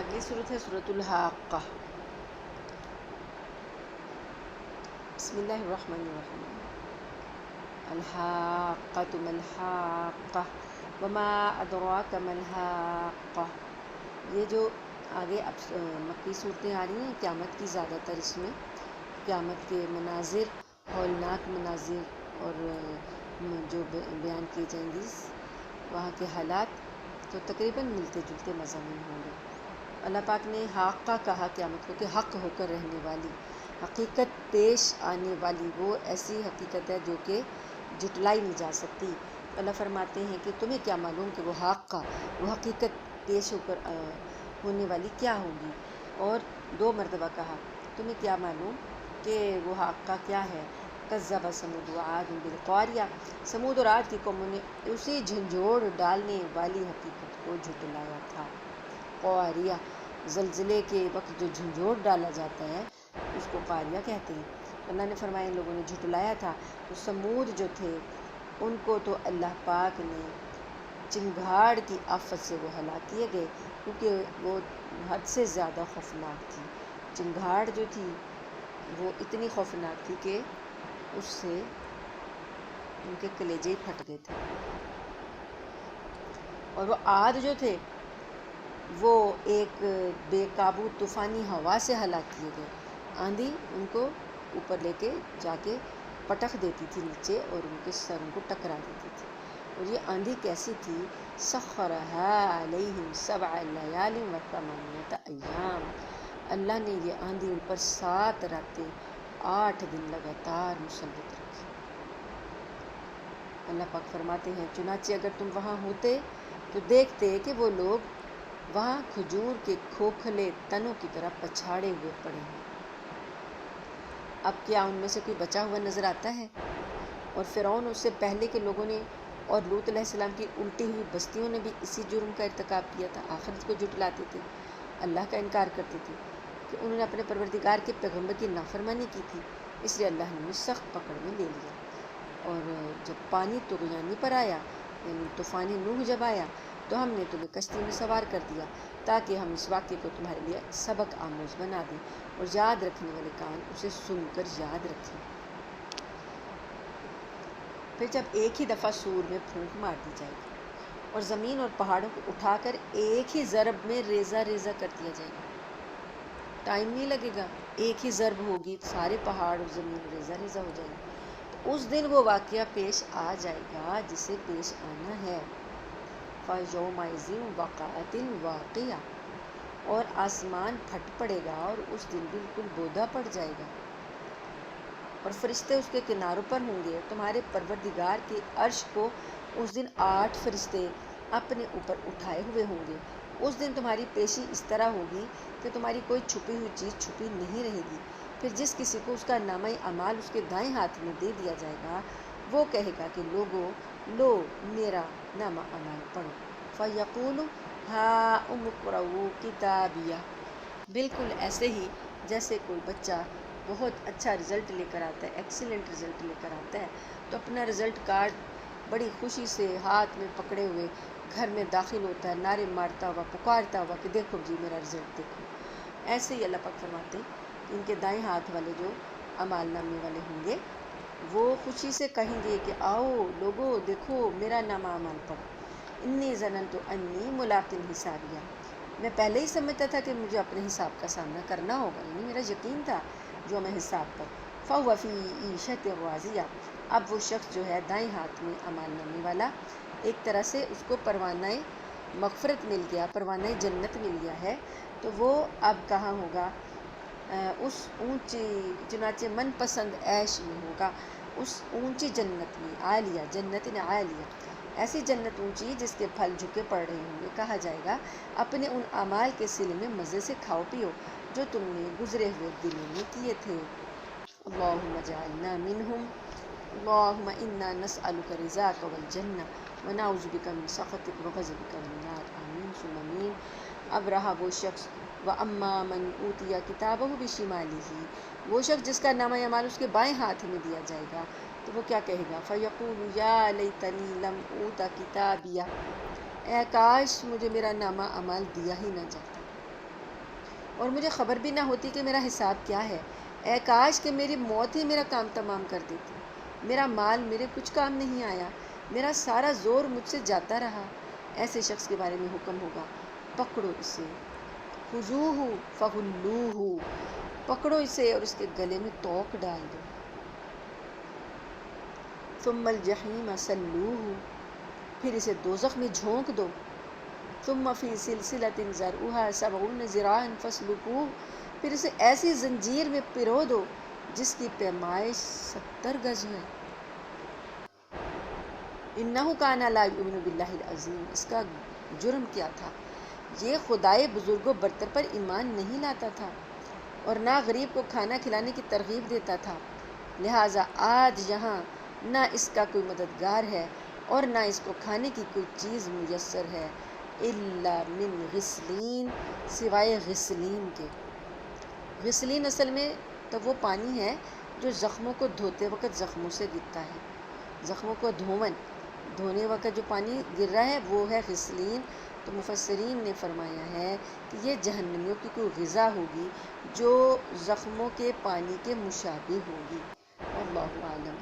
اگلی صورت ہے صورت الحاقہ۔ بسم اللہ الرحمن الرحیم۔ الحاقۃ ما الحاقہ وما ادراک ما الحاقہ۔ یہ جو آگے اب مکی صورتیں آ رہی ہیں قیامت کی، زیادہ تر اس میں قیامت کے مناظر، ہولناک مناظر اور جو بیان کیے جائیں گی وہاں کے حالات، تو تقریباً ملتے جلتے مضامین ہوں گے۔ اللہ پاک نے حاقہ کہا قیامت کو کہ حق ہو کر رہنے والی، حقیقت پیش آنے والی، وہ ایسی حقیقت ہے جو کہ جھٹلائی نہیں جا سکتی۔ اللہ فرماتے ہیں کہ تمہیں کیا معلوم کہ وہ حاقہ، وہ حقیقت پیش ہو کر ہونے والی کیا ہوگی۔ اور 2 مرتبہ کہا تمہیں کیا معلوم کہ وہ حاقہ کیا ہے۔ کذب ثمود وعاد بالقاریہ، سمود اور عاد کی قوموں نے اسی جھنجھوڑ ڈالنے والی حقیقت کو جھٹلایا تھا۔ قاریہ، زلزلے کے وقت جو جھنجھوڑ ڈالا جاتا ہے اس کو قاریہ کہتے ہیں۔ اللہ نے فرمایا ان لوگوں نے جھٹلایا تھا۔ تو سمود جو تھے ان کو تو اللہ پاک نے چنگھاڑ کی آفت سے وہ ہلاک کیے گئے، کیونکہ وہ حد سے زیادہ خوفناک تھی۔ چنگھاڑ جو تھی وہ اتنی خوفناک تھی کہ اس سے ان کے کلیجے ہی پھٹ گئے تھے۔ اور وہ عاد جو تھے وہ ایک بے قابو طوفانی ہوا سے ہلاک کیے گئے۔ آندھی ان کو اوپر لے کے جا کے پٹخ دیتی تھی نیچے اور ان کے سروں کو ٹکرا دیتی تھی۔ اور یہ آندھی کیسی تھی؟ سخرها علیہم 7 لیال و8 ایام، اللہ نے یہ آندھی ان پر 7 راتیں 8 دن لگاتار مسلط رکھی۔ اللہ پاک فرماتے ہیں چنانچہ اگر تم وہاں ہوتے تو دیکھتے کہ وہ لوگ وہاں کھجور کے کھوکھلے تنوں کی طرح پچھاڑے ہوئے پڑے ہیں۔ اب کیا ان میں سے کوئی بچا ہوا نظر آتا ہے؟ اور فرعون اس سے پہلے کے لوگوں نے اور لوط علیہ السلام کی الٹی ہوئی بستیوں نے بھی اسی جرم کا ارتکاب کیا تھا۔ آخرت کو جھٹلاتے تھے، اللہ کا انکار کرتے تھے کہ انہوں نے اپنے پروردگار کے پیغمبر کی نافرمانی کی تھی، اس لیے اللہ نے انہیں سخت پکڑ میں لے لیا۔ اور جب پانی طغیانی پر آیا، یعنی طوفان نوح جب آیا، تو ہم نے تمہیں کشتی میں سوار کر دیا تاکہ ہم اس واقعے کو تمہارے لیے سبق آموز بنا دیں اور یاد رکھنے والے کان اسے سن کر یاد رکھیں۔ پھر جب ایک ہی دفعہ سور میں پھونک مار دی جائے گی اور زمین اور پہاڑوں کو اٹھا کر ایک ہی ضرب میں ریزہ ریزہ کر دیا جائے گا، ٹائم نہیں لگے گا، ایک ہی ضرب ہوگی سارے پہاڑ اور زمین ریزہ ریزہ ہو جائے گی۔ تو اس دن وہ واقعہ پیش آ جائے گا جسے پیش آنا ہے۔ فَيَوْمَئِذٍ وَقَعَتِ الْوَاقِعَةُ، اور آسمان پھٹ پڑے گا اور اس دن بالکل بودا پڑ جائے گا، اور فرشتے اس کے کناروں پر ہوں گے۔ تمہارے پروردگار کے عرش کو اس دن 8 فرشتے اپنے اوپر اٹھائے ہوئے ہوں گے۔ اس دن تمہاری پیشی اس طرح ہوگی کہ تمہاری کوئی چھپی ہوئی چیز چھپی نہیں رہے گی۔ پھر جس کسی کو اس کا نامہ اعمال اس کے دائیں ہاتھ میں دے دیا جائے گا، وہ کہے گا کہ لوگو لو میرا نامہ اعمال پڑھو۔ فَيَقُولُ هَاؤُمُ اقْرَءُوا کِتَابِیَہ، بالکل ایسے ہی جیسے کوئی بچہ بہت اچھا رزلٹ لے کر آتا ہے، ایکسیلنٹ رزلٹ لے کر آتا ہے، تو اپنا رزلٹ کارڈ بڑی خوشی سے ہاتھ میں پکڑے ہوئے گھر میں داخل ہوتا ہے، نعرے مارتا ہوا، پکارتا ہوا کہ دیکھو جی میرا رزلٹ دیکھو۔ ایسے ہی اللہ پاک فرماتے ہیں کہ ان کے دائیں ہاتھ والے جو اعمال نامے والے ہوں گے وہ خوشی سے کہیں گے کہ آؤ لوگو دیکھو میرا نامہ اعمال پڑھو۔ انی ظننت انی ملاق حسابیہ، میں پہلے ہی سمجھتا تھا کہ مجھے اپنے حساب کا سامنا کرنا ہوگا، یعنی میرا یقین تھا جو میں حساب پر۔ فَهُوَ فِي عِیشَةٍ رَاضِیَةٍ، اب وہ شخص جو ہے دائیں ہاتھ میں اعمال نامے والا، ایک طرح سے اس کو پروانہ مغفرت مل گیا، پروانہ جنت مل گیا ہے، تو وہ اب کہاں ہوگا؟ اس اونچی، چنانچہ من پسند عیش میں ہوگا، اس اونچی جنت میں، عالیہ جنت عالیہ، ایسی جنت اونچی جس کے پھل جھکے پڑ رہے ہوں گے۔ کہا جائے گا اپنے ان اعمال کے صلے میں مزے سے کھاؤ پیو جو تم نے گزرے ہوئے دنوں میں کیے تھے۔ اللہم اجعلنا منہم، اللہم انا نسألک رضاک والجنہ ونعوذ بک من سخطک وغضبک والنار، آمین ثم آمین۔ اب رہا وہ شخص، وَأَمَّا مَنْ أُوتِیَ کِتَابَهُ بِشِمَالِهِ، وہ شخص جس کا نامہ اعمال اس کے بائیں ہاتھ میں دیا جائے گا، تو وہ کیا کہے گا؟ فَيَقُولُ يَا لَيْتَنِی لَمْ أُوتَ کِتَابِیَہ، اے کاش مجھے میرا نامہ اعمال دیا ہی نہ جاتا۔ اور مجھے خبر بھی نہ ہوتی کہ میرا حساب کیا ہے۔ اے کاش کہ میری موت ہی میرا کام تمام کر دیتی۔ میرا مال میرے کچھ کام نہیں آیا، میرا سارا زور مجھ سے جاتا رہا۔ ایسے شخص کے بارے میں حکم ہوگا، پکڑو اسے، خذوہ فغلوہ، پکڑو اسے اور اس کے گلے میں توق ڈال دو۔ ثم الجحیم صلوہ، پھر اسے دوزخ میں جھونک دو۔ ثم فی سلسلۃ ذرعها 70 ذراعا فاسلکوہ، پھر اسے ایسی زنجیر میں پرو دو جس کی پیمائش 70 گز ہے۔ انہ کان لا یؤمن باللہ العظیم، اس کا جرم کیا تھا؟ یہ خدائے بزرگ و برتر پر ایمان نہیں لاتا تھا اور نہ غریب کو کھانا کھلانے کی ترغیب دیتا تھا۔ لہٰذا آج یہاں نہ اس کا کوئی مددگار ہے اور نہ اس کو کھانے کی کوئی چیز میسر ہے، الا من غسلین، سوائے غسلین کے۔ غسلین اصل میں تو وہ پانی ہے جو زخموں کو دھوتے وقت زخموں سے گرتا ہے، زخموں کو دھونے وقت جو پانی گر رہا ہے وہ ہے غسلین۔ تو مفسرین نے فرمایا ہے کہ یہ جہنمیوں کی کوئی غذا ہوگی جو زخموں کے پانی کے مشابہ ہوگی۔ واللہ عالم۔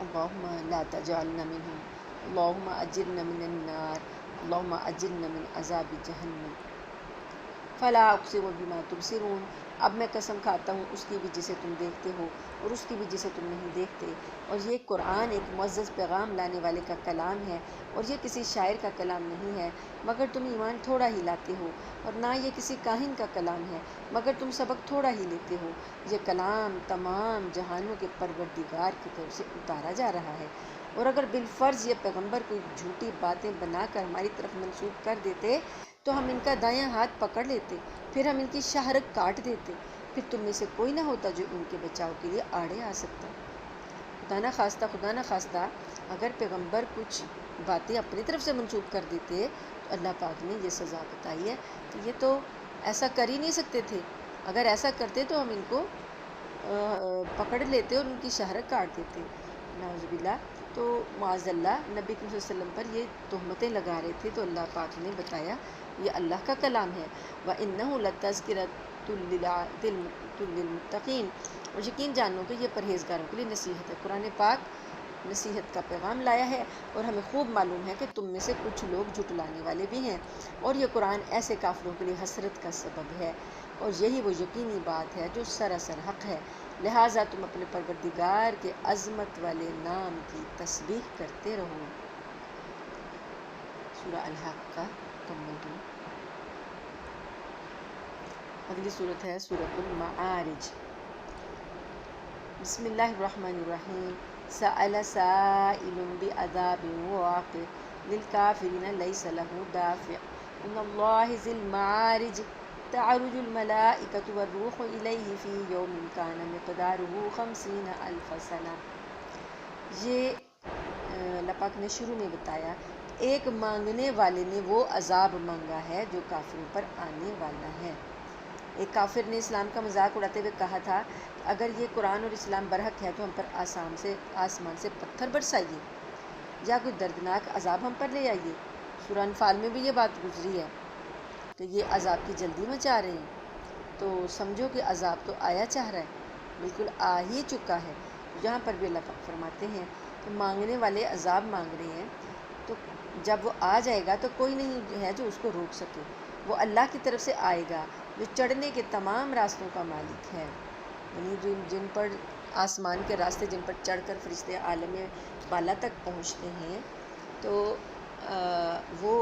اللہم لا تجعلنا منہم، اللہم اجرنا من النار، اللہم اجرنا من عذاب جہنم۔ فلا اقسم بما تبصرون، اب میں قسم کھاتا ہوں اس کی بھی جسے تم دیکھتے ہو اور اس کی بھی جسے تم نہیں دیکھتے۔ اور یہ قرآن ایک معزز پیغام لانے والے کا کلام ہے اور یہ کسی شاعر کا کلام نہیں ہے مگر تم ایمان تھوڑا ہی لاتے ہو، اور نہ یہ کسی کاہن کا کلام ہے مگر تم سبق تھوڑا ہی لیتے ہو۔ یہ کلام تمام جہانوں کے پروردگار کی طرف سے اتارا جا رہا ہے، اور اگر بالفرض یہ پیغمبر کوئی جھوٹی باتیں بنا کر ہماری طرف منسوب کر دیتے تو ہم ان کا دایاں ہاتھ پکڑ لیتے، پھر ہم ان کی شہرک کاٹ دیتے، پھر تم میں سے کوئی نہ ہوتا جو ان کے بچاؤ کے لیے آڑے آ سکتا۔ خدا نہ خواستہ اگر پیغمبر کچھ باتیں اپنی طرف سے منسوب کر دیتے تو اللہ پاک نے یہ سزا بتائی ہے کہ یہ تو ایسا کر ہی نہیں سکتے تھے، اگر ایسا کرتے تو ہم ان کو پکڑ لیتے اور ان کی شہرک کاٹ دیتے، نعوذ باللہ۔ تو معاذ اللہ نبی صلی اللہ علیہ وسلم پر یہ تہمتیں لگا رہے تھے، تو اللہ پاک نے بتایا یہ اللہ کا کلام ہے۔ وَإِنَّهُ لَتَذْكِرَةٌ لِّلْمُتَّقِينَ، اور یقین جانو کہ یہ پرہیزگاروں کے لیے نصیحت ہے۔ قرآن پاک نصیحت کا پیغام لایا ہے، اور ہمیں خوب معلوم ہے کہ تم میں سے کچھ لوگ جھٹلانے والے بھی ہیں، اور یہ قرآن ایسے کافروں کے لیے حسرت کا سبب ہے، اور یہی وہ یقینی بات ہے جو سراسر حق ہے۔ لہٰذا تم اپنے پروردگار کے عظمت والے نام کی تسبیح کرتے رہو۔ سورہ الحق کا مکمل۔ اگلی صورت ہے سورۃ المعارج۔ بسم اللہ الرحمن الرحیم۔ سأل سائل بعذاب واقع للکافرین لیس له دافع من اللہ ذی المعارج تعرج الملائکۃ والروح الیہ فی یوم کان مقدارہ 50,000 سنہ۔ یہ اللہ پاک نے شروع میں بتایا ایک مانگنے والے نے وہ عذاب مانگا ہے جو کافروں پر آنے والا ہے۔ ایک کافر نے اسلام کا مذاق اڑاتے ہوئے کہا تھا کہ اگر یہ قرآن اور اسلام برحق ہے تو ہم پر آسمان سے پتھر برسائیے یا کوئی دردناک عذاب ہم پر لے آئیے۔ سورہ انفال میں بھی یہ بات گزری ہے کہ یہ عذاب کی جلدی مچا رہے ہیں، تو سمجھو کہ عذاب تو آیا چاہ رہا ہے، بالکل آ ہی چکا ہے۔ یہاں پر بھی اللہ پاک فرماتے ہیں کہ مانگنے والے عذاب مانگ رہے ہیں، تو جب وہ آ جائے گا تو کوئی نہیں ہے جو اس کو روک سکے، وہ اللہ کی طرف سے آئے گا جو چڑھنے کے تمام راستوں کا مالک ہے، یعنی جن پر آسمان کے راستے جن پر چڑھ کر فرشتے عالم بالا تک پہنچتے ہیں، تو وہ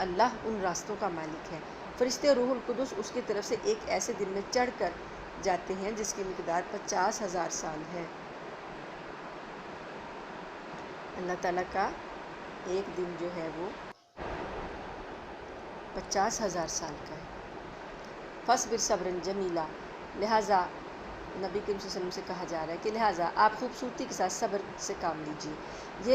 اللہ ان راستوں کا مالک ہے۔ فرشتے روح القدس اس کی طرف سے ایک ایسے دن میں چڑھ کر جاتے ہیں جس کی مقدار 50,000 سال ہے۔ اللہ تعالیٰ کا ایک دن جو ہے وہ 50,000 سال کا ہے۔ فَاصْبِرْ صَبْرًا جَمِيلًا، لہٰذا نبی کریم صلی اللہ علیہ وسلم سے کہا جا رہا ہے کہ لہٰذا آپ خوبصورتی کے ساتھ صبر سے کام لیجیے۔ یہ